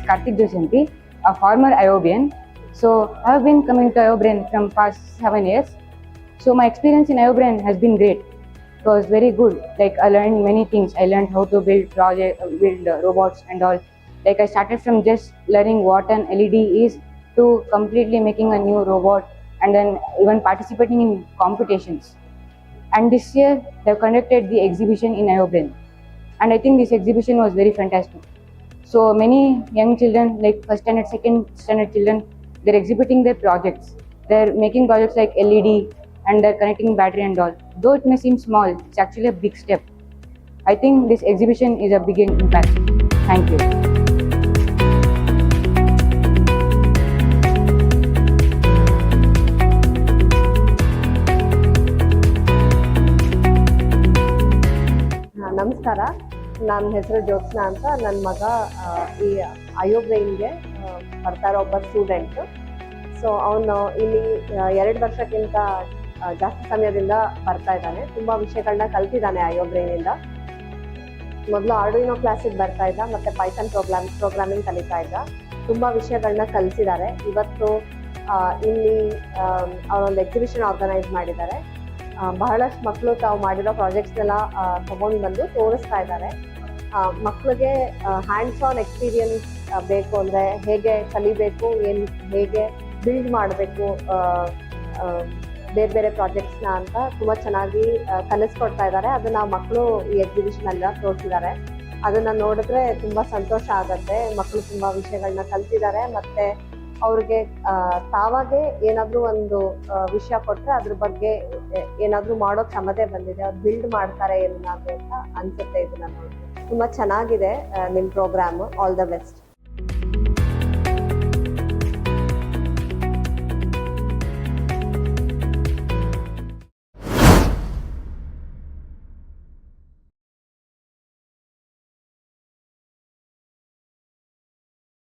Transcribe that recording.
Karthik Joshanti, a former iObrain. So I have been coming to iObrain from past 7 years. So my experience in iObrain has been great. It was very good. Like I learned many things. I learned how to build robots and all. Like I started from just learning what an LED is to completely making a new robot and then even participating in competitions. And this year they have conducted the exhibition in iObrain. And I think this exhibition was very fantastic. So many young children, like first standard, second standard children, they're exhibiting their projects. They're making projects like LED and they're connecting battery and all. Though it may seem small, it's actually a big step. I think this exhibition is a big impact. Thank you. ನಮಸ್ಕಾರ, ನನ್ನ ಹೆಸರು ಜ್ಯೋತ್ಸ್ನಾ ಅಂತ. ನನ್ನ ಮಗ ಈ iObrainಗೆ ಬರ್ತಾ ಇರೋ ಒಬ್ಬ ಸ್ಟೂಡೆಂಟು. ಸೊ ಅವನು ಇಲ್ಲಿ 2 ವರ್ಷಕ್ಕಿಂತ ಜಾಸ್ತಿ ಸಮಯದಿಂದ ಬರ್ತಾ ಇದ್ದಾನೆ. ತುಂಬ ವಿಷಯಗಳನ್ನ ಕಲ್ತಿದ್ದಾನೆ iObrainನಿಂದ. ಮೊದಲು ಆರ್ಡುಯಿನೋ ಕ್ಲಾಸಿಗೆ ಬರ್ತಾ ಇದ್ದ, ಮತ್ತು ಪೈಥಾನ್ ಪ್ರೋಗ್ರಾಮಿಂಗ್ ಕಲಿತಾ ಇದ್ದ. ತುಂಬ ವಿಷಯಗಳನ್ನ ಕಲಿಸಿದ್ದಾರೆ. ಇವತ್ತು ಇಲ್ಲಿ ಅವರೊಂದು ಎಕ್ಸಿಬಿಷನ್ ಆರ್ಗನೈಸ್ ಮಾಡಿದ್ದಾರೆ. ಬಹಳಷ್ಟು ಮಕ್ಕಳು ತಾವು ಮಾಡಿರೋ ಪ್ರಾಜೆಕ್ಟ್ಸ್ನೆಲ್ಲ ತಗೊಂಡು ಬಂದು ತೋರಿಸ್ತಾ ಇದ್ದಾರೆ. ಮಕ್ಕಳಿಗೆ ಹ್ಯಾಂಡ್ಸ್ ಆನ್ ಎಕ್ಸ್ಪೀರಿಯನ್ಸ್ ಬೇಕು ಅಂದರೆ ಹೇಗೆ ಕಲಿಬೇಕು, ಹೇಗೆ ಬಿಲ್ಡ್ ಮಾಡಬೇಕು ಬೇರೆ ಬೇರೆ ಪ್ರಾಜೆಕ್ಟ್ಸ್ನ ಅಂತ ತುಂಬ ಚೆನ್ನಾಗಿ ಕಲಿಸ್ಕೊಡ್ತಾ ಇದ್ದಾರೆ. ಅದನ್ನು ಮಕ್ಕಳು ಈ ಎಕ್ಸಿಬಿಷನೆಲ್ಲ ತೋರಿಸಿದ್ದಾರೆ. ಅದನ್ನು ನೋಡಿದ್ರೆ ತುಂಬ ಸಂತೋಷ ಆಗುತ್ತೆ. ಮಕ್ಕಳು ತುಂಬ ವಿಷಯಗಳನ್ನ ಕಲ್ತಿದ್ದಾರೆ, ಮತ್ತು ಅವ್ರಿಗೆ ತಾವಾಗೆ ಏನಾದರೂ ಒಂದು ವಿಷಯ ಕೊಟ್ಟರೆ ಅದ್ರ ಬಗ್ಗೆ ಏನಾದರೂ ಮಾಡೋ ಕ್ಷಮತೆ ಬಂದಿದೆ. ಅವ್ರು ಬಿಲ್ಡ್ ಮಾಡ್ತಾರೆ ಏನಾದರೂ ಅಂತ ಅನ್ಸುತ್ತೆ. ಇದನ್ನ ನೋಡಿ ತುಂಬ ಚೆನ್ನಾಗಿದೆ ನಿಮ್ಮ ಪ್ರೋಗ್ರಾಮು. All the best.